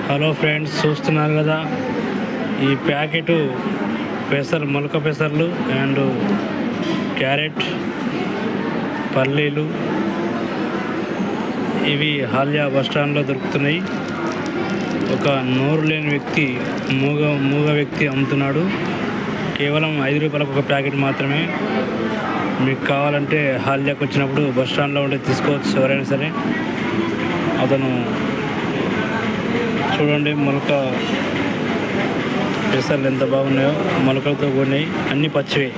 Hello friends, చూస్తున్నారు కదా ఈ ప్యాకెట్ మొలక పెసర్లు అండ్ క్యారెట్, పల్లీలు ఇవి హాల్యా బస్టాండ్లో దొరుకుతున్నాయి. ఒక నోరు లేని వ్యక్తి, మూగ వ్యక్తి అమ్ముతున్నాడు. కేవలం 5 రూపాయలకు ఒక ప్యాకెట్ మాత్రమే. మీకు కావాలంటే హాల్యాకి వచ్చినప్పుడు బస్టాండ్లో ఉంటే తీసుకోవచ్చు ఎవరైనా సరే. అతను చూడండి, మొలక పెసర్లు ఎంత బాగున్నాయో, మొలకలతో కూడినాయి, అన్నీ పచ్చివే.